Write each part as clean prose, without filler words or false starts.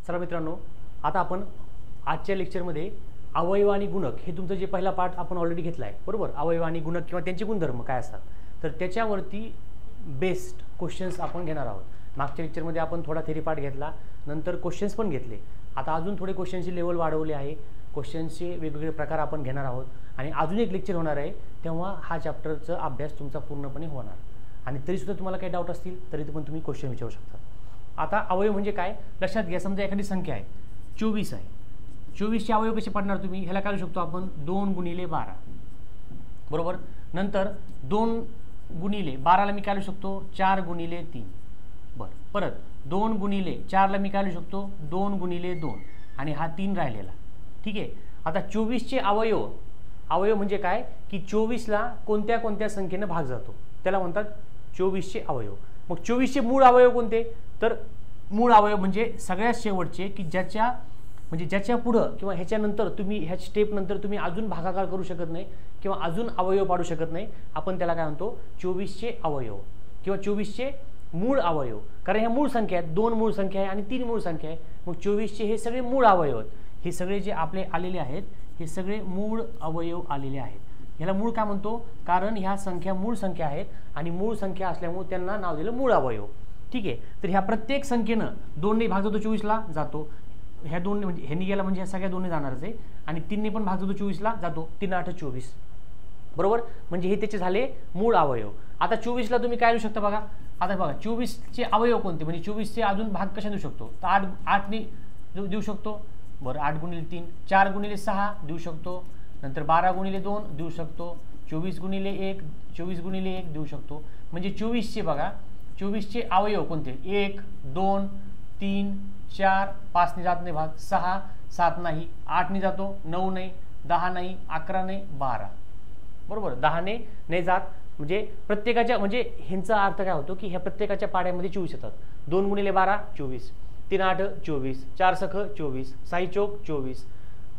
चला मित्रांनो, आता आपण आजच्या लेक्चरमध्ये अवयव आणि गुणक हे तुमचं जे पहिला पार्ट आपण ऑलरेडी घेतला आहे, बरोबर. अवयव आणि गुणक किंवा त्यांचे गुणधर्म काय असतात, तर त्याच्यावरती बेस्ड क्वेश्चन्स आपण घेणार आहोत. मागच्या लेक्चरमध्ये आपण थोडा थेरी पार्ट घेतला, नंतर क्वेश्चन्स पण घेतले. आता अजून थोडे क्वेश्चनची लेवल वाढवली आहे, क्वेश्चन्सचे वेगवेगळे प्रकार आपण घेणार आहोत आणि अजून एक लेक्चर होणार आहे, तेव्हा हा चॅप्टरचा अभ्यास तुमचा पूर्णपणे होणार. आणि तरीसुद्धा तुम्हाला काही डाऊट असतील तरी पण तुम्ही क्वेश्चन विचारू शकता. आता अवयव म्हणजे काय लक्षात घ्या. समजा एखादी संख्या आहे 24 आहे, 24चे अवयव कसे पडणार तुम्ही ह्याला काढू शकतो आपण 2 गुणिले 12, बरोबर. नंतर 2 गुणिले 12ला मी काढू शकतो 4 गुणिले 3, बरं. परत 2 गुणिले 4ला मी काढू शकतो 2 गुणिले 2 आणि हा 3 राहिलेला, ठीक आहे. आता 24चे अवयव म्हणजे काय की 24ला कोणत्या कोणत्या संख्येने भाग जातो त्याला म्हणतात 24चे अवयव. मग 24चे मूळ अवयव कोणते, तर मूळ अवयव म्हणजे सगळ्यात शेवटचे की ज्याच्या पुढं किंवा ह्याच्यानंतर तुम्ही ह्या स्टेप नंतर तुम्ही अजून भागाकार करू शकत नाही किंवा अजून अवयव पाडू शकत नाही, आपण त्याला काय म्हणतो 24चे अवयव किंवा 24चे मूळ अवयव. कारण ह्या मूळ संख्या आहेत, 2 मूळ संख्या आहे आणि 3 मूळ संख्या आहे. मग 24चे हे सगळे मूळ अवयव आहेत. हे सगळे जे आपले आलेले आहेत हे सगळे मूळ अवयव आलेले आहेत. ह्याला मूळ का म्हणतो, कारण ह्या संख्या मूळ संख्या आहेत आणि मूळ संख्या असल्यामुळे त्यांना नाव दिलं मूळ अवयव, ठीक आहे. तर ह्या प्रत्येक संख्येनं 2ने भाग जातो 24ला जातो, ह्या 2 म्हणजे ह्यांनी गेला म्हणजे ह्या सगळ्या 2ने जाणारच आहे आणि 3ने पण भाग जातो 24ला जातो, 3 8 24, बरोबर. म्हणजे हे त्याचे झाले मूळ अवयव. आता 24ला तुम्ही काय लिहू शकता बघा. आता बघा 24चे अवयव कोणते, म्हणजे 24चे अजून भाग कशा देऊ शकतो, तर 8ने देऊ शकतो, बरं. 8 गुणिले 3, 4 गुणिले 6 देऊ शकतो, नंतर 12 गुणिले 2 देऊ शकतो, 24 गुणिले 1 देऊ शकतो. म्हणजे 24चे बघा 24चे अवयव कोणते, 1 2 3 4, 5ने जात नाही भाग, 6 7 नाही, 8ने जातो, 9 नाही, 10 नाही, 11 नाही, 12, बरोबर. 10ने नाही जात. म्हणजे प्रत्येकाच्या म्हणजे ह्यांचा अर्थ काय होतो की ह्या प्रत्येकाच्या पाड्यामध्ये 24 येतात. 2 गुणिले 12 24, 3 8 24, 4 सख 24, 6 चौक 24,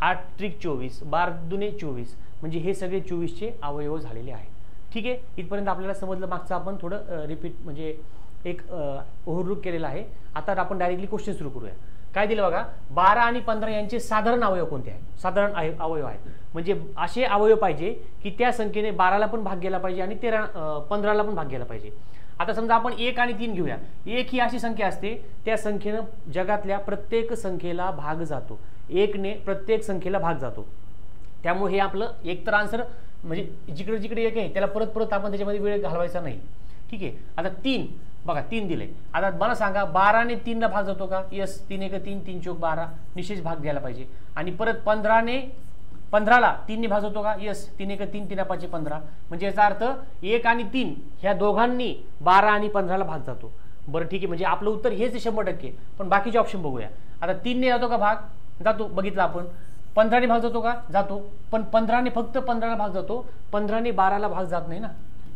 8 त्रिक 24, 12 दुने 24. म्हणजे हे सगळे 24चे अवयव झालेले आहेत, ठीक आहे. इथपर्यंत आपल्याला समजलं. मागचं आपण थोडं रिपीट म्हणजे एक ओव्हरलुक केलेला आहे. आता आपण डायरेक्टली क्वेश्चन सुरू करूया. काय दिलं बघा, 12 आणि 15 यांचे साधारण अवयव कोणते आहेत, साधारण अवयव आहेत. म्हणजे असे अवयव पाहिजे की त्या संख्येने 12ला पण भाग गेला पाहिजे आणि 15ला पण भाग गेला पाहिजे. आता समजा आपण 1 आणि 3 घेऊया. 1 ही अशी संख्या असते त्या संख्येनं जगातल्या प्रत्येक संख्येला भाग जातो, 1ने प्रत्येक संख्येला भाग जातो. त्यामुळे हे आपलं एक तर आन्सर म्हणजे जिकडे जिकडे 1 आहे त्याला परत परत आपण त्याच्यामध्ये वेळ घालवायचा नाही, ठीक आहे. आता 3 बघा 3 दिले. आता मला सांगा 12ने 3ला भाग जातो का, यस. 3 1 3, 3 चौक 12, निश्चित भाग द्यायला पाहिजे. आणि परत 15ला 3ने भाग जातो का, यस. 3 1 3, 3 5 15. म्हणजे याचा अर्थ 1 आणि 3 ह्या दोघांनी 12 आणि 15ला भाग जातो, बरं, ठीक आहे. म्हणजे आपलं उत्तर हेच 100%. पण बाकीचे ऑप्शन बघूया. आता 3ने जातो का भाग, जातो, बघितलं आपण. 15ने भाग जातो का, जातो. पण 15ने फक्त 15ला भाग जातो, 15ने 12ला भाग जात नाही ना.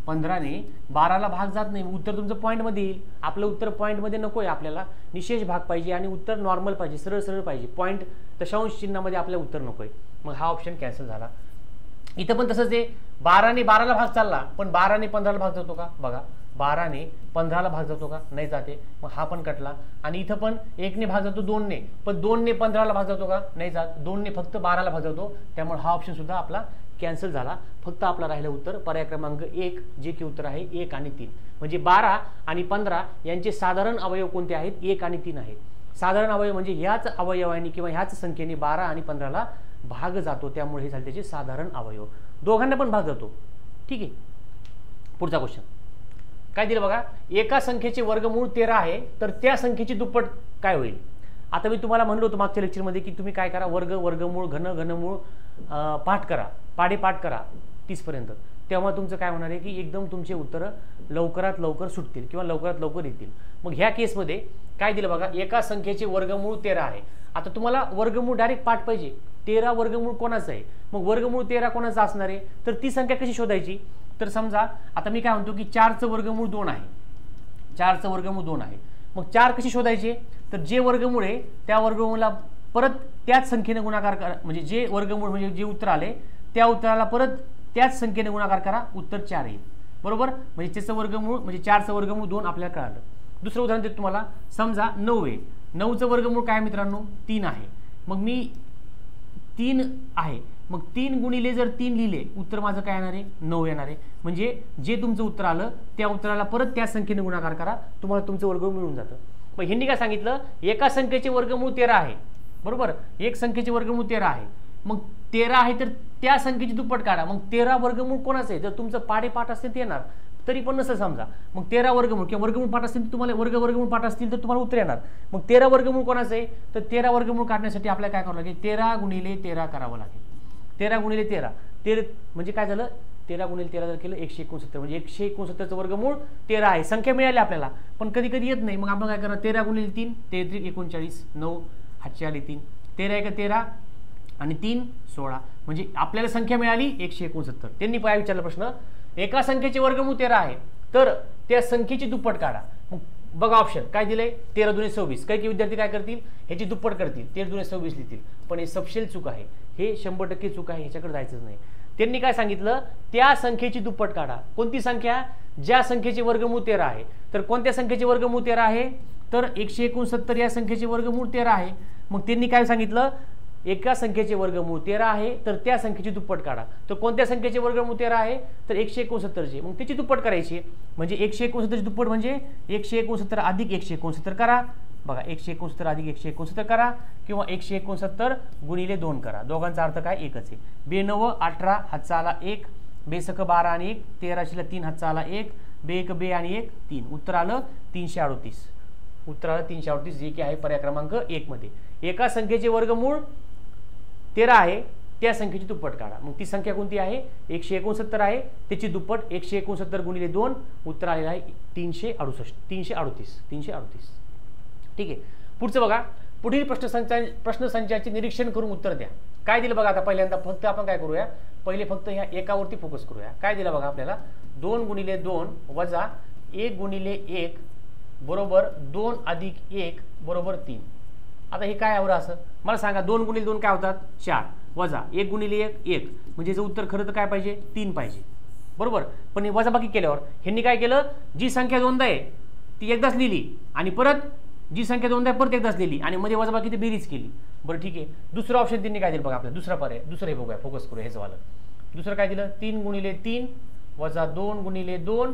15ने 12ला भाग जात नाही. उत्तर तुमचं पॉईंटमध्ये येईल. आपलं उत्तर पॉईंटमध्ये नको आहे, आपल्याला निशेष भाग पाहिजे आणि उत्तर नॉर्मल पाहिजे, सरळ सरळ पाहिजे. पॉईंट दशांश चिन्हामध्ये आपल्याला उत्तर नको आहे. मग हा ऑप्शन कॅन्सल झाला. इथं पण तसंच आहे. 12ने 12ला भाग चालला पण 12ने 15ला भाग जातो का, बघा. 12ने 15ला भाग जातो का, नाही जाते. मग हा पण कटला. आणि इथं पण 1ने भाग जातो 2ने, पण 2ने 15ला भाग जातो का, नाही जात. 2ने फक्त 12ला भाग जातो. त्यामुळे हा ऑप्शन सुद्धा आपला कॅन्सल झाला. फक्त आपला राहिलं उत्तर पर्याय क्रमांक 1, जे की उत्तर आहे 1 आणि 3. म्हणजे 12 आणि 15 यांचे साधारण अवयव कोणते आहेत, 1 आणि 3 आहेत. साधारण अवयव म्हणजे ह्याच अवयवाने किंवा ह्याच संख्येने 12 आणि 15ला भाग जातो, त्यामुळे हे झाले त्याचे साधारण अवयव. दोघांना पण भाग जातो, ठीक आहे. पुढचा क्वेश्चन काय दिलं बघा, एका संख्येचे वर्गमूळ 13 आहे तर त्या संख्येची दुप्पट काय होईल. आता मी तुम्हाला म्हणलो होतो मागच्या लेक्चरमध्ये की तुम्ही काय करा, वर्गमूळ घनमूळ पाठ करा, पाठ करा 30 पर्यंत. तेव्हा तुमचं काय होणार आहे की एकदम तुमचे उत्तरं लवकरात लवकर सुटतील किंवा लवकरात लवकर येतील. मग ह्या केसमध्ये काय दिलं बघा, एका संख्येचे वर्गमूळ 13 आहे. आता तुम्हाला वर्गमूळ डायरेक्ट पाठ पाहिजे. 13 वर्गमूळ कोणाचं आहे, मग वर्गमूळ 13 कोणाचं असणार आहे, तर ती संख्या कशी शोधायची. तर समजा आता मी काय म्हणतो की 4चं वर्गमूळ 2 आहे, 4चं वर्गमूळ 2 आहे. मग 4 कशी शोधायचे, तर जे वर्गमूळ आहे त्या वर्गमूळाला परत त्याच संख्येने गुणाकार करा. म्हणजे जे वर्गमूळ म्हणजे जे उत्तर आले त्या उत्तराला परत त्याच संख्येने गुणाकार करा, उत्तर 4 येईल, बरोबर. म्हणजे त्याचं वर्गमूळ म्हणजे 4चं वर्गमूळ 2 आपल्याला कळालं. दुसरं उदाहरण देतो तुम्हाला. समजा 9 आहे, 9चं वर्गमूळ काय मित्रांनो 3 आहे, मग मी 3 आहे, मग 3 गुणिले जर 3 लिहिले उत्तर माझं काय येणार आहे 9 येणार आहे. म्हणजे जे तुमचं उत्तर आलं त्या उत्तराला परत त्या संख्येने गुणाकार करा, तुम्हाला तुमचं वर्गमूळ मिळून जातं. मग ह्यांनी काय सांगितलं एका संख्येचे वर्गमूळ 13 आहे, बरोबर, एक संख्येचे वर्गमूळ 13 आहे, मग 13 आहे तर त्या संख्येची दुप्पट काढा. मग 13 वर्गमूळ कोणाचं आहे, जर तुमचं पाठ असतील ते येणार, तरी पण नसेल समजा मग 13 वर्गमूळ किंवा वर्गमूळ पाठ असतील तुम्हाला वर्गमूळ पाठ असतील तर तुम्हाला उत्तर येणार. मग 13 वर्गमूळ कोणाचं आहे, तर 13 वर्गमूळ काढण्यासाठी आपल्याला काय करावं लागेल 13 गुणिले 13 करावं लागेल. 13 गुणिले 13 म्हणजे काय झालं 13 गुणिले 13 जर केलं 169, म्हणजे 169चं वर्गमूळ 13 आहे. संख्या मिळाली आपल्याला पण कधी कधी येत नाही, मग आपण काय करणार 13 गुणिले 3 33 39 9 हातचे आले 3 13 1 13 आणि 3 16, म्हणजे आपल्याला संख्या मिळाली 169. त्यांनी काय विचारला प्रश्न, एका संख्येचे वर्गमूळ 13 आहे तर त्या संख्येची दुप्पट काढा. मग बघा ऑप्शन काय दिलंय 13 दुणे 26. काही विद्यार्थी काय करतील ह्याची दुप्पट करतील 13 दुणे 26 लिहितील, पण हे सपशेल चूक आहे, हे 100% चूक आहे, ह्याच्याकडे जायचंच नाही. त्यांनी काय सांगितलं त्या संख्येची दुप्पट काढा. कोणती संख्या, ज्या संख्येचे वर्गमूळ 13 आहे. तर कोणत्या संख्येचे वर्गमूळ 13 आहे, तर 169 या संख्येचे वर्गमूळ 13 आहे. मग त्यांनी काय सांगितलं एका संख्येचे वर्गमूळ 13 आहे तर त्या संख्येची दुप्पट काढा. तर कोणत्या संख्येचे वर्गमूळ 13 आहे, तर 169चे, मग त्याची दुप्पट करायची. म्हणजे 169ची दुप्पट म्हणजे 169 अधिक 169 करा. बघा 169 अधिक 169 करा किंवा 169 गुणिले 2 करा, दोघांचा अर्थ काय एकच आहे. 2 9 18 हातचा आला 1, 2 सक 12 आणि 1 13 3 हातचा आला 1, 2 1 2 आणि 1 3, उत्तर आलं 338. उत्तर आलं 338, जे की आहे पर्याय क्रमांक 1 मध्ये. एका संख्येचे वर्गमूळ 13 आहे त्या संख्येची दुप्पट काढा. मग ती संख्या कोणती आहे 169 आहे, त्याची दुप्पट 169 गुणिले 2, उत्तर आलेलं आहे 338. ठीक आहे. पुढचं बघा, पुढील प्रश्नसंचाचे निरीक्षण करून उत्तर द्या. काय दिलं बघा, आता पहिल्यांदा फक्त आपण काय करूया, पहिले फक्त ह्या एकावरती फोकस करूया. काय दिलं बघा आपल्याला 2 गुणिले 2 वजा 1 गुणिले 1 बरोबर 2 अधिक 1 बरोबर 3. आता हे काय आवडं असं मला सांगा, 2 गुणिले 2 काय होतात 4 वजा 1 गुणिले 1 1, म्हणजे याचं उत्तर खरं तर काय पाहिजे 3 पाहिजे, बरोबर. पण हे वजाबाकी केल्यावर ह्यांनी काय केलं, जी संख्या दोनदा आहे ती एकदाच लिहिली आणि परत जी संख्या दोनदा आहे परत एकदाच लिहिली आणि मध्ये वजाबाकी ती बेरीज केली. बरं ठीक आहे. दुसरं ऑप्शन त्यांनी काय दिलं बघा आपल्याला, दुसरा पर्याय, दुसरं हे बघूया, फोकस करूया हेच वालं. दुसरं काय दिलं 3 गुणिले 3 वजा 2 गुणिले 2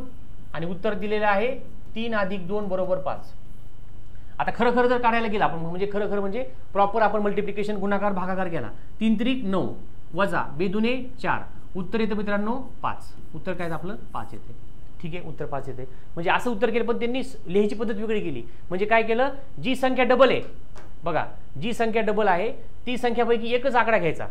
आणि उत्तर दिलेलं आहे 3 अधिक 2 बरोबर 5. आता खरं खरं जर काढायला गेला आपण, म्हणजे खरं म्हणजे प्रॉपर आपण मल्टिप्लिकेशन गुणाकार भागाकार केला, 3 त्रिक 9 वजा 2 दुने 4, उत्तर येतं मित्रांनो 5. उत्तर काय आपलं 5 येते. ठीक आहे, उत्तर 5 येते. म्हणजे असं उत्तर केलं, पण त्यांनी लिहायची पद्धत वेगळी केली. म्हणजे काय केलं, जी संख्या डबल आहे बघा, जी संख्या डबल आहे ती संख्यापैकी एकच आकडा घ्यायचा,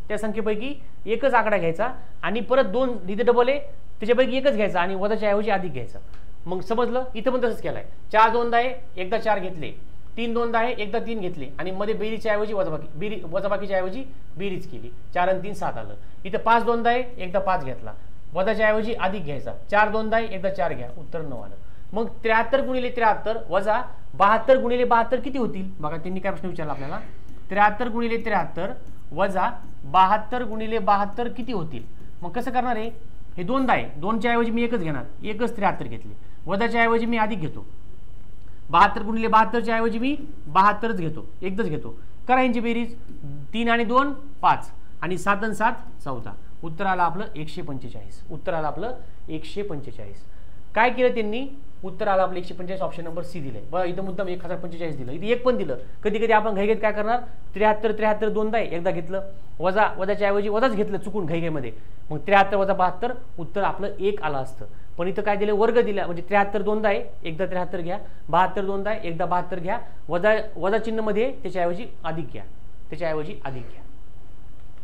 त्या संख्येपैकी एकच आकडा घ्यायचा आणि परत 2 इथे डबल आहे त्याच्यापैकी एकच घ्यायचा आणि वजाच्या ऐवजी अधिक घ्यायचा. मग समजलं, इथं पण तसंच केलंय. 4 दोनदा आहे एकदा 4 घेतले, 3 दोनदा आहे एकदा 3 घेतले आणि मध्ये बेरीजच्या ऐवजी वजाबाकीच्या ऐवजी बेरीज केली, 4 आणि 3 7 आलं. इथं 5 दोनदा आहे एकदा 5 घेतला, वजाच्या ऐवजी अधिक घ्यायचा, 4 दोनदा आहे एकदा 4 घ्या, उत्तर 9 आलं. मग 73 गुणिले 73 वजा 72 गुणिले 72 किती होतील बघा, त्यांनी काय प्रश्न विचारला आपल्याला, 73 गुणिले 73 वजा 72 गुणिले 72 किती होतील. मग कसं करणार आहे, हे दोनदा आहे, 2च्या ऐवजी मी एकच घेणार, एकच 73 घेतली, वजाच्या ऐवजी मी अधिक घेतो, 72 गुणिले 72च्या ऐवजी मी 72च घेतो, एकदाच घेतो. करा यांची बेरीज, 3 आणि 2 5 आणि 7 आणि 7 14, उत्तर आलं आपलं 145. उत्तर आलं आपलं 145. काय केलं त्यांनी, उत्तर आलं आपलं 145, ऑप्शन नंबर सी दिलंय बघा. इथं मुद्दाम 1045 दिलं, इथे एक पण दिलं. कधी कधी आपण घाईघाईत काय करणार, 73 दोनदा आहे एकदा घेतलं, वजाच्या ऐवजी वजाच घेतलं चुकून घाईघाईमध्ये, मग 73 वजा 72 उत्तर आपलं 1 आलं असतं. पण इथं काय दिलं, वर्ग दिला, म्हणजे 73 दोनदा आहे एकदा 73 घ्या, 72 दोनदा आहे एकदा 72 घ्या, वजा चिन्हमध्ये त्याच्याऐवजी अधिक घ्या,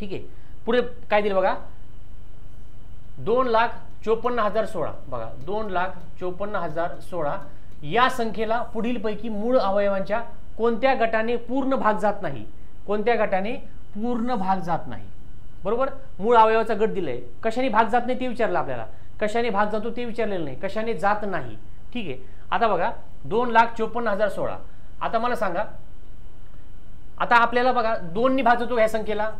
ठीक आहे. पुढे काय दिलं बघा, 2,54,016 बघा, 2,54,016 या संख्येला पुढीलपैकी मूळ अवयवांच्या कोणत्या गटाने पूर्ण भाग जात नाही, कोणत्या गटाने पूर्ण भाग जात नाही, बरोबर. मूळ अवयवाचा गट दिलाय, कशाने भाग जात नाही ते विचारलं आपल्याला, कशाने भाग जातो ते विचारलेलं नाही, कशाने जात नाही. ठीक आहे. आता बघा 2,54,016, आता मला सांगा, आता आपल्याला बघा 2 भाग जातो ह्या संख्येला,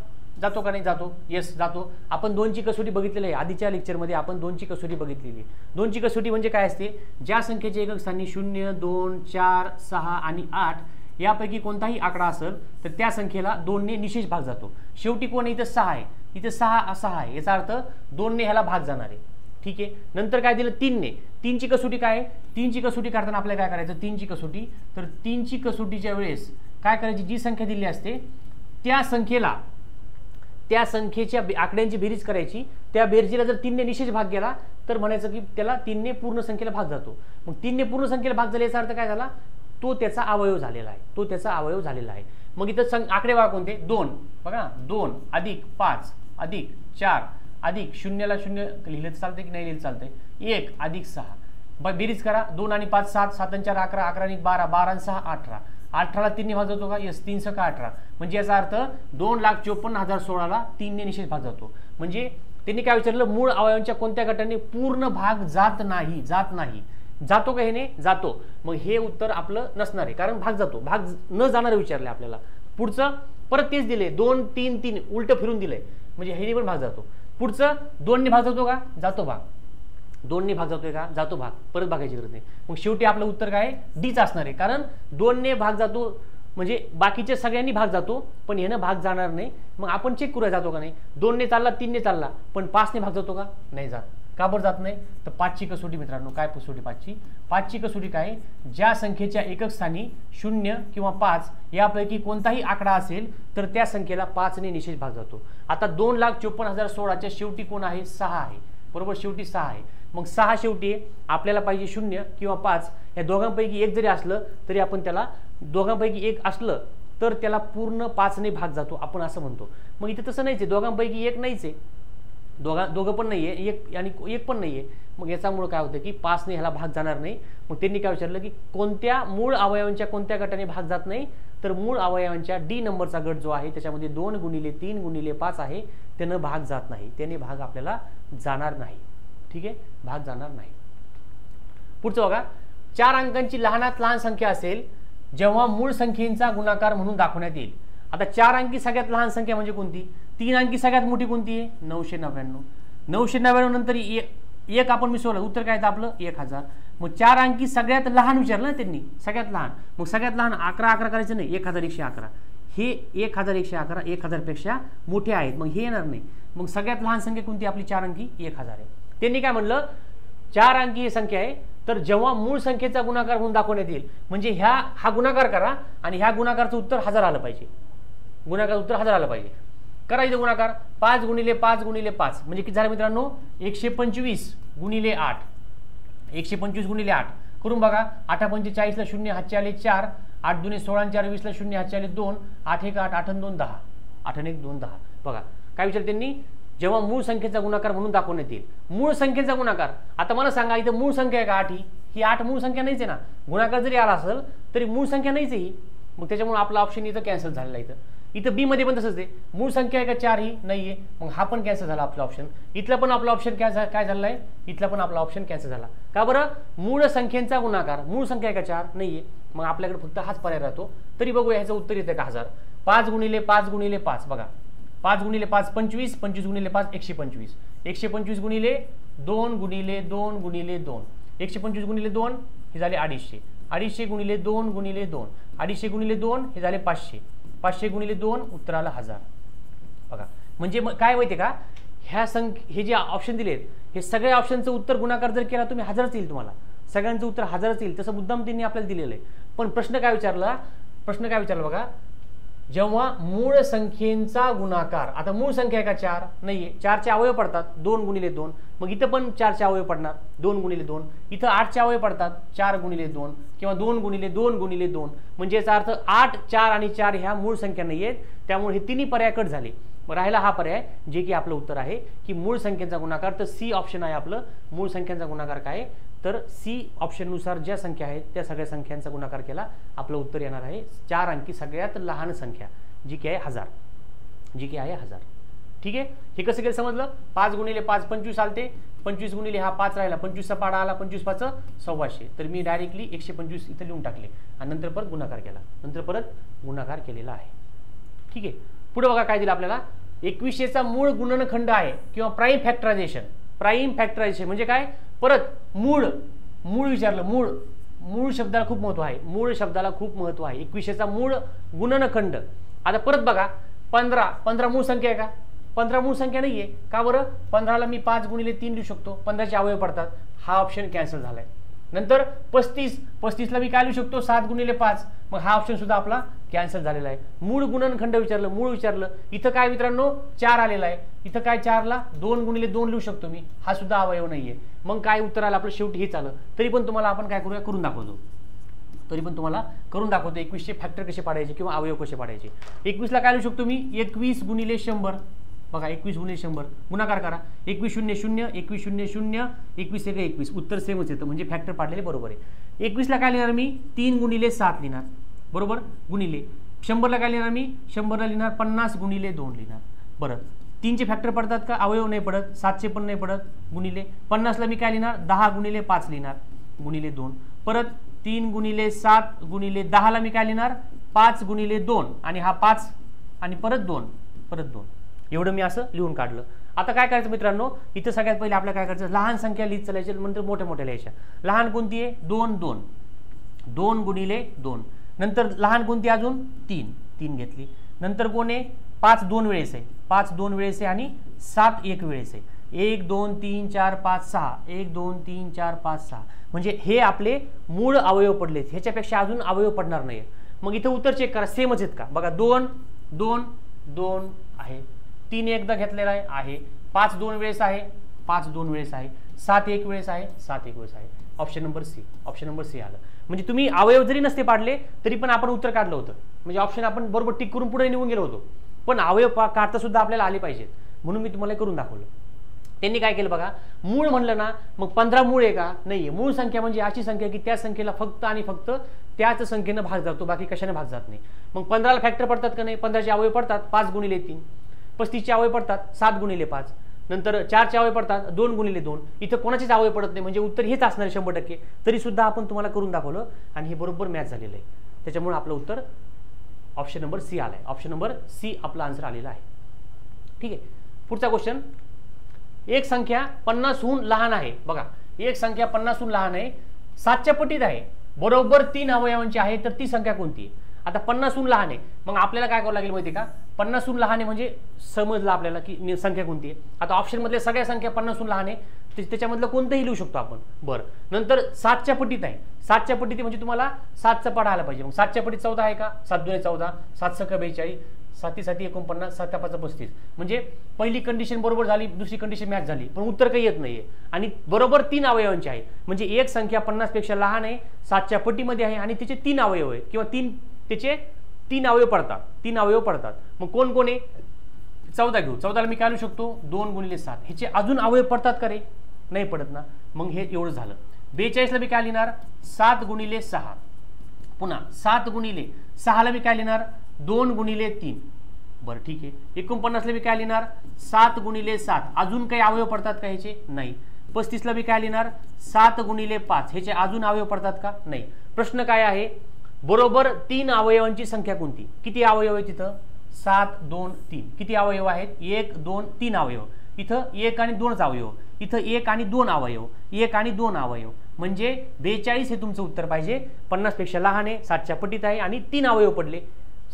जातो का नाही, जातो, येस जातो. आपण 2ची कसोटी बघितलेली आहे आधीच्या लेक्चरमध्ये, आपण 2ची कसोटी बघितलेली आहे. 2ची कसोटी म्हणजे काय असते, ज्या संख्येचे एकक स्थानी 0 2 4 6 आणि 8 यापैकी कोणताही आकडा असेल तर त्या संख्येला 2 ने निशेष भाग जातो. शेवटी कोण इथं 6 आहे, इथं 6 आहे, याचा अर्थ 2 ने ह्याला भाग जाणार आहे. ठीक आहे. नंतर काय दिलं 3 ने. 3 ची कसोटी काय आहे, 3 ची कसोटी काढताना आपल्याला काय करायचं, 3 ची कसोटी, तर 3 ची कसोटीच्या वेळेस काय करायची, जी संख्या दिली असते त्या संख्येच्या आकड्यांची बेरीज करायची. त्या बेरजीला जर 3 ने निशेष भाग गेला तर म्हणायचं की त्याला 3 ने पूर्ण संख्येला भाग जातो. मग 3 ने पूर्ण संख्येला भाग झाला याचा अर्थ काय झाला, तो त्याचा अवयव झालेला आहे. मग इथं आकडेवार कोणते, 2 बघा, 2 अधिक 5 अधिक 4 अधिक 0 ला 0 लिहिलं तर चालतंय की नाही लिहिलं चालतंय, 1 अधिक 6. बेरीज करा, 2 आणि 5 7, 7 आणि 4 11, 11 आणि 12, 12 आणि 6 18. 18ला 3 ने भाग जातो का, यस, 3 का 18. म्हणजे याचा अर्थ 2,54,016 ला 3 ने निशेष भाग जातो. म्हणजे त्यांनी काय विचारलं, मूळ अवयवांच्या कोणत्या गटाने पूर्ण भाग जात नाही. जातो का, हे जातो. मग हे उत्तर आपलं नसणार आहे, कारण भाग जातो. भाग न जाणार विचारले आपल्याला. पुढचं परत तेच दिले, 2 3 3 उलट फिरून दिलंय, म्हणजे हे पण भाग जातो. पुढचं 2 ने भाग जातो का, जातो भाग. 2 ने भाग जातोय का, जातो भाग. परत भागायची गरज नाही. मग शेवटी आपलं उत्तर काय, डीच असणार आहे, कारण 2 ने भाग जातो म्हणजे बाकीच्या सगळ्यांनी भाग जातो, पण ह्यानं भाग जाणार नाही. मग आपण चेक करूया जातो का नाही. 2 ने चालला, 3 ने चालला, पण 5 ने भाग जातो का, नाही जात. का बरं जात नाही, तर 5 ची कसोटी मित्रांनो. काय कसोटी 5 ची कसोटी काय, ज्या संख्येच्या एकक स्थानी 0 किंवा 5 यापैकी कोणताही आकडा असेल तर त्या संख्येला 5 ने निशेष भाग जातो. आता 2,54,016च्या शेवटी कोण आहे, 6 आहे, बरोबर. शेवटी 6 आहे. मग 6 शेवटी आपल्याला पाहिजे 0 किंवा 5, या दोघांपैकी एक जरी असलं तरी आपण त्याला, दोघांपैकी एक असलं तर त्याला पूर्ण 5 ने भाग जातो, आपण असं म्हणतो. मग इथे तसं नाहीच आहे, दोघांपैकी एक नाहीच आहे, दोघं पण नाहीये, एक आणि एक पण नाहीये. मग याच्यामुळे काय होतं की 5 ने ह्याला भाग जाणार नाही. मग त्यांनी काय विचारलं की कोणत्या मूळ अवयवांच्या कोणत्या गटाने भाग जात नाही, तर मूळ अवयवांच्या डी नंबरचा गट जो आहे त्याच्यामध्ये 2 गुणिले 3 गुणिले 5 आहे, त्यानं भाग जात नाही, त्याने भाग आपल्याला जाणार नाही. ठीक आहे, भाग जाणार नाही. पुढचं बघा, 4 अंकांची लहानात लहान संख्या असेल जेव्हा मूळ संख्येचा गुणाकार म्हणून दाखवण्यात येईल. आता 4 अंकी सगळ्यात लहान संख्या म्हणजे कोणती, 3 अंकी सगळ्यात मोठी कोणती आहे, 999. 999 नंतर एक आपण मिसळलं, उत्तर काय येतं आपलं, 1000. मग 4 अंकी सगळ्यात लहान विचारलं ना त्यांनी, सगळ्यात लहान. मग सगळ्यात लहान 11 करायचं नाही, 1111. हे 1111 1000 पेक्षा मोठे आहेत, मग हे येणार नाही. मग सगळ्यात लहान संख्या कोणती आपली 4 अंकी, 1000 आहे. त्यांनी काय म्हणलं, 4 अंकी ही संख्या आहे, तर जेव्हा मूळ संख्येचा गुणाकार म्हणून दाखवण्यात येईल, म्हणजे हा गुणाकार करा आणि ह्या गुणाकारचं उत्तर 1000 आलं पाहिजे. गुणाकार उत्तर 1000 आलं पाहिजे. करायचं गुणाकार 5 गुणिले 5 गुणिले 5 म्हणजे किती झालं मित्रांनो, 125 गुणिले 8. 125 गुणिले 8 करून बघा. 8 पंचे 40 ला 0 हातचे आले 4, 8 दुने 16 आणि 4 20 ला 0 हातचे आले 2, 8 1 8, 8 2 10, 8 1 2 10. बघा काय विचारलं त्यांनी, जेव्हा मूळ संख्येचा गुणाकार म्हणून दाखवण्यात येईल. मूळ संख्येचा गुणाकार, आता मला सांगा इथं मूळ संख्या आहे का 8? ही 8 मूळ संख्या नाहीच आहे ना. गुणाकार जरी आला असेल तरी मूळ संख्या नाहीच आहे ही. मग त्याच्यामुळे आपला ऑप्शन इथं कॅन्सल झालेला आहे. इथं बी मध्ये पण तसंच आहे, मूळ संख्या आहे का 4 ही नाहीये, मग हा पण कॅन्सल झाला आपला ऑप्शन. इथला पण आपला ऑप्शन काय झाला आहे, इथला पण आपला ऑप्शन कॅन्सल झाला. का बरं, मूळ संख्येचा गुणाकार, मूळ संख्या आहे का 4 नाहीये, मग आपल्याकडे फक्त हाच पर्याय राहतो. तरी बघूया ह्याचं उत्तर येतं का 1000. 5 गुणिले 5 गुणिले 5 बघा, 5 गुणिले 5 25, 25 गुणिले 5 125, 125 गुणिले 2 गुणिले 2 गुणिले 2, 125 गुणिले 2 हे झाले 250, 250 गुणिले 2 गुणिले 2, 250 गुणिले 2 हे झाले 500, 500 गुणिले 2 उत्तर आलं 1000. बघा म्हणजे काय माहितीये का, हे जे ऑप्शन दिलेत हे सगळ्या ऑप्शनचं उत्तर गुणाकार जर केला तुम्ही 1000च येईल, तुम्हाला सगळ्यांचं उत्तर 1000च येईल. तसं मुद्दाम त्यांनी आपल्याला दिलेलं आहे. पण प्रश्न काय विचारला बघा, जेव्हा मूळ संख्येचा गुणाकार, आता मूळ संख्या आहे का 4 नाहीये, 4 चे अवयव पडतात 2 गुणिले 2, मग इथं पण 4 चे अवयव पडणार 2 गुणिले 2, इथं 8 चे अवयव पडतात 4 गुणिले 2 किंवा 2 गुणिले 2 गुणिले 2, म्हणजे याचा अर्थ 8 4 आणि 4 ह्या मूळ संख्या नाहीयेत. त्यामुळे हे तिन्ही पर्याय कट झाले. मग राहिला हा पर्याय जे की आपलं उत्तर आहे की मूळ संख्येचा गुणाकार. तर सी ऑप्शन आहे आपलं. मूळ संख्येचा गुणाकार काय, तर सी ऑप्शननुसार ज्या संख्या आहेत त्या सगळ्या संख्यांचा गुणाकार केला आपलं उत्तर येणार आहे 4 अंकी सगळ्यात लहान संख्या जी की आहे 1000, जी की आहे 1000. ठीक आहे, हे कसं केलं समजलं. 5 गुणिले 5 25 आलते, 25 गुणिले हा 5 राहिला, 25चा पाडा आला, 25 5 125, तर मी डायरेक्टली 125 इथं लिहून टाकले आणि नंतर परत गुणाकार केलेला आहे. ठीक आहे, पुढे बघा काय दिलं आपल्याला, 2100चा मूळ गुणनखंड आहे किंवा प्राईम फॅक्टरायझेशन. प्राईम फॅक्टरायझेशन म्हणजे काय, परत मूळ विचारलं, मूळ शब्दाला खूप महत्व आहे, मूळ शब्दाला खूप महत्व आहे. 21चा मूळ गुणनखंड. आता परत बघा 15 मूळ संख्या आहे का? 15 मूळ संख्या नाहीये का बरं? 15ला मी 5 गुणिले 3 लिहू शकतो, 15चे अवयव पडतात, हा ऑप्शन कॅन्सल झालाय. नंतर 35ला मी काय लिहू शकतो? 7 गुणिले 5, मग हा ऑप्शन सुद्धा आपला कॅन्सल झालेला आहे. मूळ गुणनखंड विचारलं, मूळ विचारलं, इथं काय मित्रांनो 4 आलेला आहे, इथं काय 4ला 2 गुणिले 2 लिहू शकतो मी, हा सुद्धा अवयव नाहीये. मग काय उत्तर आलं आपलं? शेवटी हेच आलं. तरी पण तुम्हाला आपण काय करूया, करून दाखवतो. 21चे फॅक्टर कसे पाडायचे किंवा अवयव कसे पाडायचे. 21ला काय लिहू शकतो मी? 21 गुणिले 100. बघा 21 गुणिले 100 गुणाकार करा. 21 0 0, 21 0 0, 21 1 21, उत्तर सेमच येतं, म्हणजे फॅक्टर पाडलेले बरोबर आहे. 21ला काय लिहिणार मी? 3 गुणिले 7 लिहिणार, बरोबर, गुणिले 100ला काय लिहिणार मी? 100ला लिहिणार 50 गुणिले 2 लिहिणार. बरं 3चे फॅक्टर पडतात का? अवयव नाही पडत. 7चे पण नाही पडत, गुणिले 50ला मी काय लिहिणार? 10 गुणिले 5 लिहिणार, गुणिले 2. परत 3 गुणिले 7 गुणिले 10ला मी काय लिहिणार? 5 गुणिले 2, आणि हा 5 आणि परत 2, परत 2. एवढं मी असं लिहून काढलं. आता काय करायचं मित्रांनो, इथं सगळ्यात पहिले आपल्याला काय करायचं? लहान संख्या लिहित चालायची, नंतर मोठ्या मोठ्या लिहायच्या. लहान कोणती आहे? 2 2, 2 गुणिले 2. नंतर लहान कोणती? अजून 3 घेतली. नंतर कोण आहे? 5 2 वेळेस आहे, 5 2 वेळेस आहे, आणि 7 1 वेळेस आहे. 1 2 3 4 5 6, 1 2 3 4 5 6, म्हणजे हे आपले मूळ अवयव पडलेत. ह्याच्यापेक्षा अजून अवयव पडणार नाही. मग इथं उत्तर चेक करा, सेमच आहेत का? बघा 2 2 2 आहे, 3 एकदा घेतलेला आहे, 5 2 वेळेस आहे, 5 2 वेळेस आहे, 7 1 वेळेस आहे, 7 1 वेळेस आहे. ऑप्शन नंबर सी आलं. म्हणजे तुम्ही अवयव जरी नसते पाडले तरी पण आपण उत्तर काढलं होतं. म्हणजे ऑप्शन आपण बरोबर टिक करून पुढे निघून गेलो होतो. पण अवयव काढता सुद्धा आपल्याला आले पाहिजेत, म्हणून मी तुम्हाला करून दाखवलं. त्यांनी काय केलं बघा, मूळ म्हणलं ना, मग 15 मूळ आहे का? नाहीये. मूळ संख्या म्हणजे अशी संख्या की त्या संख्येला फक्त आणि फक्त त्याच संख्येनं भाग जातो, बाकी कशाने भाग जात नाही. मग 15ला फॅक्टर पडतात का नाही? 15चे अवयव पडतात, 5 गुणिले 3. 35चे अवयव पडतात, 7 गुणिले 5. नंतर 4चे अवयव पडतात, 2 गुणिले 2. इथं कोणाचेच अवयव पडत नाही, म्हणजे उत्तर हेच असणार 100%. तरी सुद्धा आपण तुम्हाला करून दाखवलं, आणि हे बरोबर मॅच झालेलं आहे. त्याच्यामुळे आपलं उत्तर ऑप्शन नंबर सी आलाय. ऑप्शन नंबर सी आपला आन्सर आलेला आहे. ठीक आहे. पुढचा क्वेश्चन, एक संख्या 50हून लहान आहे. बघा एक संख्या 50हून लहान आहे, 7च्या पटीत आहे, बरोबर 3 अवयवांची आहे, तर ती संख्या कोणती आहे? आता 50हून लहान आहे, मग आपल्याला काय करावं लागेल माहिती का? 50हून लहान आहे म्हणजे समजलं आपल्याला की संख्या कोणती आहे. आता ऑप्शन मधल्या सगळ्या संख्या 50हून लहान आहे, त्याच्यामधलं कोणतंही लिहू शकतो आपण. बरं, नंतर 7च्या पटीत आहे. 7च्या पटीत म्हणजे तुम्हाला 7चा पाढा आला पाहिजे. मग 7च्या पटीत 14 आहे का? 7 2 14, 7 6 42, 7 7 49, 7 5 35. म्हणजे पहिली कंडिशन बरोबर झाली, दुसरी कंडिशन मॅच झाली, पण उत्तर काही येत नाहीये. आणि बरोबर 3 अवयवांची आहे, म्हणजे एक संख्या 50 पेक्षा लहान आहे, 7च्या पटीमध्ये आहे, आणि त्याचे 3 अवयव आहे, किंवा त्याचे 3 अवयव पडतात. 3 अवयव पडतात. मग कोण कोण आहे? 14 घेऊ. 14ला मी काय लिहू शकतो? 2 गुणिले 7. ह्याचे अजून अवयव पडतात का रे? नाही पडत ना. मग हे एवढं झालं. 42ला मी काय लिहिणार? 7 गुणिले 6. पुन्हा 7 गुणिले 6ला मी काय लिहिणार? 2 गुणिले 3. बरं ठीक आहे. 49ला मी काय लिहिणार? 7 गुणिले 7. अजून काही अवयव पडतात का ह्याचे? नाही. 35ला मी काय लिहिणार? 7 गुणिले 5. ह्याचे अजून अवयव पडतात का? नाही. प्रश्न काय आहे? बरोबर 3 अवयवांची संख्या कोणती? किती अवयव आहे तिथं? 7 2 3. किती अवयव आहेत? 1 2 3 अवयव. इथं 1 आणि 2च अवयव, इथं 1 आणि 2 अवयव, 1 आणि 2 अवयव, म्हणजे 42 हे तुमचं उत्तर पाहिजे. 50 पेक्षा लहान आहे, 7च्या पटीत आहे, आणि 3 अवयव पडले.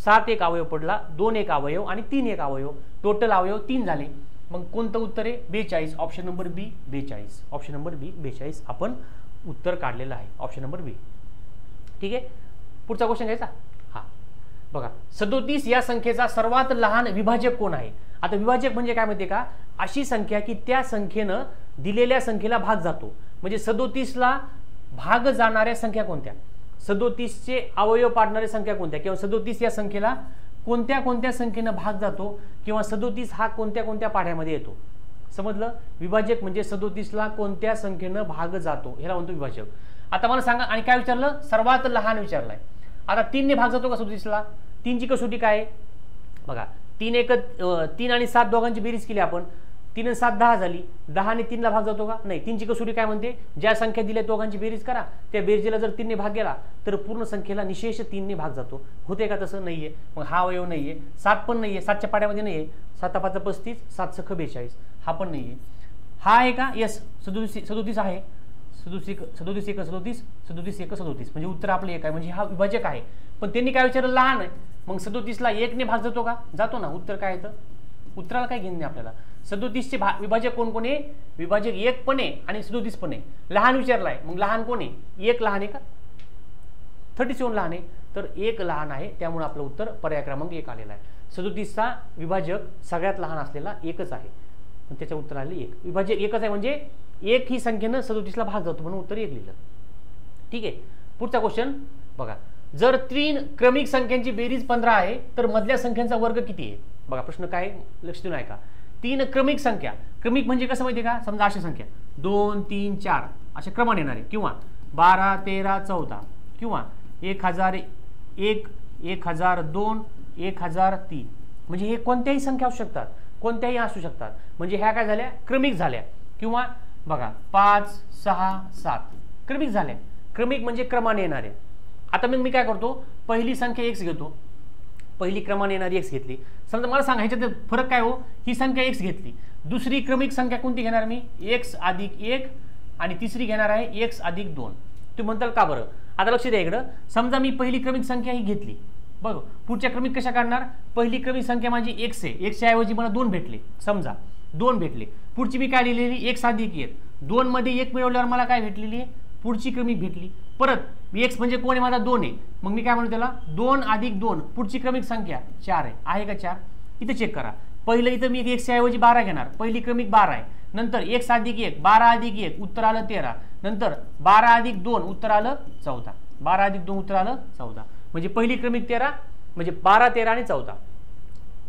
7 एक अवयव पडला, 2 एक अवयव, आणि 3 एक अवयव, टोटल अवयव 3 झाले. मग कोणतं उत्तर आहे? 42. ऑप्शन नंबर बी 42. ऑप्शन नंबर बी 42 आपण उत्तर काढलेलं आहे. ऑप्शन नंबर बी. ठीक आहे. पुढचा क्वेश्चन घ्यायचा. हा बघा, 37 या संख्येचा सर्वात लहान विभाजक कोण आहे? आता विभाजक म्हणजे काय माहितीये का? अशी संख्या की त्या संख्येनं दिलेल्या संख्येला भाग जातो. म्हणजे 37ला भाग जाणाऱ्या संख्या कोणत्या? 37चे अवयव पाडणाऱ्या संख्या कोणत्या? किंवा 37 या संख्येला कोणत्या कोणत्या संख्येनं भाग जातो, किंवा 37 हा कोणत्या कोणत्या पाढ्यामध्ये येतो? समजलं? विभाजक म्हणजे 37ला कोणत्या संख्येनं भाग जातो, ह्याला म्हणतो विभाजक. आता मला सांगा, आणि काय विचारलं? सर्वात लहान विचारलाय. आता 3 ने भाग जातो का 37ला? 3ची कसोटी काय? बघा 3 आणि 7 दोघांची बेरीज केली आपण, 3 आणि 7 10 झाली. 10 ने 3ला भाग जातो का? नाही. 3ची कसोटी काय म्हणते? ज्या संख्या दिल्या दोघांची बेरीज करा, त्या बेरजेला जर 3 ने भाग गेला तर पूर्ण संख्येला निशेष 3 ने भाग जातो. होते का तसं? नाहीये. मग हा अवयव नाहीये. 7 पण नाहीये, 7च्या पाड्यामध्ये नाहीये. 7 5 35, 7 6 42, हा पण नाहीये. हा आहे का? यस, 37 आहे. 37 एक 37 37 एक 37 म्हणजे उत्तर आपलं 1 आहे, म्हणजे हा विभाजक आहे. पण त्यांनी काय विचारलं, लहान आहे, मग 37ला 1 ने भाग जातो का, जातो ना. उत्तर काय येतं, उत्तराला काय घेणं नाही आपल्याला. 37चे विभाजक कोण कोण आहे, विभाजक 1 पण आहे आणि 37 पण आहे. लहान विचारलाय, मग लहान कोण आहे, 1 लहान आहे का, 37 लहान आहे, तर 1 लहान आहे, त्यामुळे आपलं उत्तर पर्याय क्रमांक 1 आलेला आहे. 37चा विभाजक सगळ्यात लहान असलेला 1च आहे, पण त्याच्या उत्तर आले 1. विभाजक 1च आहे म्हणजे 1 ही संख्येनं 37ला भाग जातो, म्हणून उत्तर 1 लिहिलं. ठीक आहे. पुढचा क्वेश्चन बघा, जर 3 क्रमिक संख्यांची बेरीज 15 आहे तर मधल्या संख्यांचा वर्ग किती आहे. बघा प्रश्न काय, लक्ष देऊन ऐका. 3 क्रमिक संख्या, क्रमिक म्हणजे कसं माहिती आहे का, समजा अशी संख्या 2 3 4 असे क्रमाने येणारे, किंवा 12 13 14, किंवा 1001 1002 1003, म्हणजे हे कोणत्याही संख्या असू शकतात, कोणत्याही असू शकतात, म्हणजे ह्या काय झाल्या, क्रमिक झाल्या. किंवा बघा 5 6 7 क्रमिक झाल्या. क्रमिक म्हणजे क्रमाने येणारे. आता मग मी काय करतो, पहिली संख्या x घेतो, पहिली क्रमाने येणारी x घेतली. समजा मला सांगा ह्याच्यात फरक काय हो, ही संख्या x घेतली, दुसरी क्रमिक संख्या कोणती घेणार मी, x अधिक 1, आणि तिसरी घेणार आहे x अधिक 2. तुम्ही म्हणताल का बरं. आता लक्ष द्या इकडं, समजा मी पहिली क्रमिक संख्या ही घेतली, बघ पुढच्या क्रमिक कशा काढणार, पहिली क्रमिक संख्या माझी x आहे, x च्या ऐवजी मला 2 भेटले, समजा 2 भेटले. पुढची मी काय लिहिलेली, x अधिक 1, 2 मध्ये 1 मिळवल्यावर मला काय भेटलेली आहे, पुढची क्रमिक भेटली. परत x म्हणजे कोण आहे माझा, 2 आहे, मग मी काय म्हणतो त्याला 2 अधिक 2, पुढची क्रमिक संख्या 4 आहे का 4. इथं चेक करा, पहिलं इथं मी x च्या ऐवजी 12 घेणार, पहिली क्रमिक 12 आहे, नंतर x अधिक 1 12 अधिक 1 उत्तर आलं 13, नंतर 12 अधिक 2 उत्तर आलं 14, 12 अधिक 2 उत्तर आलं 14, म्हणजे पहिली क्रमिक 13, म्हणजे 12 13 आणि 14.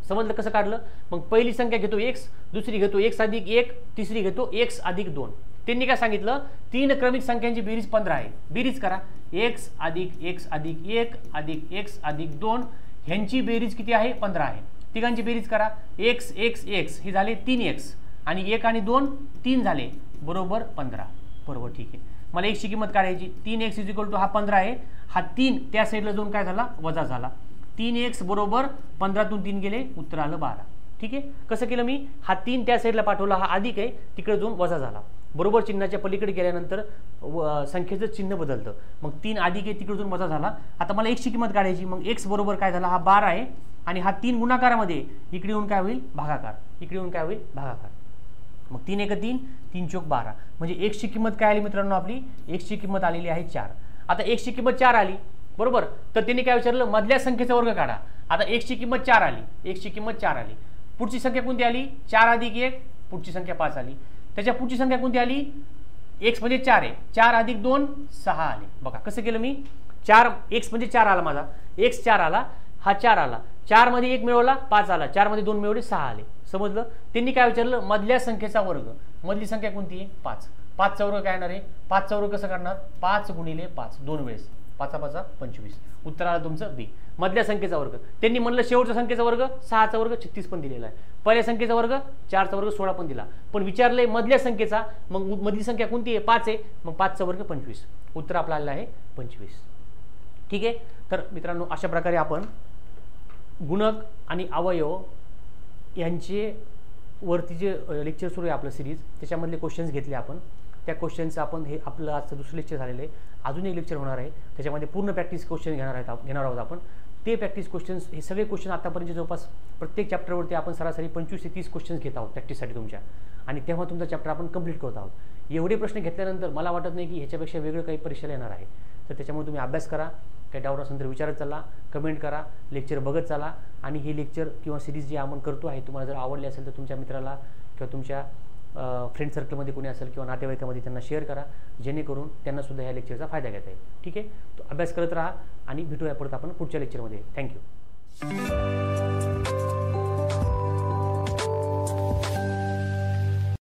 समजलं कसं काढलं. मग पहिली संख्या घेतो x, दुसरी घेतो x अधिक 1, तिसरी घेतो x अधिक 2. त्यांनी काय सांगितलं, 3 क्रमिक संख्यांची बेरीज 15 आहे. बेरीज करा, x अधिक x अधिक 1 अधिक x अधिक 2 ह्यांची बेरीज किती आहे, 15 आहे. तिघांची बेरीज करा, x x x हे झाले 3x, आणि 1 आणि 2 3 झाले, बरोबर 15. बरोबर, ठीक आहे. मला x ची किंमत काढायची, 3x इक्वल टू हा 15 आहे, हा 3 त्या साईडला जाऊन काय झाला, वजा झाला. 3x बरोबर 15तून 3 गेले, उत्तर आलं 12. ठीक आहे. कसं केलं मी, हा 3 त्या साईडला पाठवला, हा अधिक आहे, तिकडे जाऊन वजा झाला. बरोबर चिन्हाच्या पलीकडे गेल्यानंतर संख्येचं चिन्ह बदलतं, मग 3 अधिक आहे, तिकडे जाऊन वजा झाला. आता मला x ची किंमत काढायची, मग x बरोबर काय झाला, हा 12 आहे, आणि हा 3 गुणाकारामध्ये इकडे येऊन काय होईल, भागाकार, इकडे येऊन काय होईल, भागाकार. मग 3 1 3, 3 चौक 12, म्हणजे x ची किंमत काय आली मित्रांनो, आपली x ची किंमत आलेली आहे 4. आता x ची किंमत 4 आली, बरोबर, तर त्यांनी काय विचारलं, मधल्या संख्येचा वर्ग काढा. आता x ची किंमत 4 आली, x ची किंमत 4 आली, पुढची संख्या कोणती आली, 4 अधिक 1, पुढची संख्या 5 आली. त्याच्या पुढची संख्या कोणती आली, x म्हणजे 4 आहे, 4 अधिक 2 6 आले. बघा कसं केलं मी, 4 x म्हणजे 4 आला माझा, x 4 आला, हा 4 आला, 4 मध्ये 1 मिळवला 5 आला, 4 मध्ये 2 मिळवले 6 आले. समजलं. त्यांनी काय विचारलं, मधल्या संख्येचा वर्ग, मधली संख्या कोणती आहे, 5. 5 चा वर्ग काय येणार आहे, 5 चा वर्ग कसं करणार, 5 गुणिले 5 2 वेळेस, 5 5 25, उत्तर आलं तुमचं बी. मधल्या संख्येचा वर्ग, त्यांनी म्हणलं शेवटच्या संख्येचा वर्ग 6 चा वर्ग 36 पण दिलेला आहे, पहिल्या संख्येचा वर्ग 4 चा वर्ग 16 पण दिला, पण विचारलंय मधल्या संख्येचा, मग मधली संख्या कोणती आहे, 5 आहे, मग 5 चा वर्ग 25, उत्तर आपलं आलेलं आहे 25. ठीक आहे. तर मित्रांनो अशा प्रकारे आपण गुणक आणि अवयव यांचे वरती जे लेक्चर सुरू आहे आपलं सिरीज, त्याच्यामधले क्वेश्चन्स घेतले आपण. त्या क्वेश्चनचं आपण हे आपलं आजचं दुसरं लेक्चर झालेलं आहे. अजून एक लेक्चर होणार आहे, त्याच्यामध्ये पूर्ण प्रॅक्टिस क्वेश्चन घेणार आहोत आपण. ते प्रॅक्टिस क्वेश्चन्स, हे सगळे क्वेश्चन आतापर्यंत जवळपास प्रत्येक चॅप्टरवरती आपण सरासरी 25 ते 30 क्वेश्चन्स घेत आहोत प्रॅक्टिससाठी तुमच्या, आणि तेव्हा तुमचा चॅप्टर आपण कंप्लीट करत आहोत. एवढे प्रश्न घेतल्यानंतर मला वाटत नाही की ह्याच्यापेक्षा वेगळं काही परीक्षेला येणार आहे. तर त्याच्यामुळे तुम्ही अभ्यास करा, काही डाऊट असेल तर विचारत चला, कमेंट करा, लेक्चर बघत चला, आणि हे लेक्चर किंवा सिरीज जी आपण करतो आहे तुम्हाला जर आवडली असेल तर तुमच्या मित्राला किंवा तुमच्या फ्रेंड सर्कलमध्ये कोणी असेल किंवा नातेवाईकामध्ये त्यांना शेअर करा, जेणेकरून त्यांनासुद्धा ह्या लेक्चरचा फायदा घेता येईल. ठीक आहे. तो अभ्यास करत राहा, आणि भेटूया परत आपण पुढच्या लेक्चरमध्ये. थँक्यू.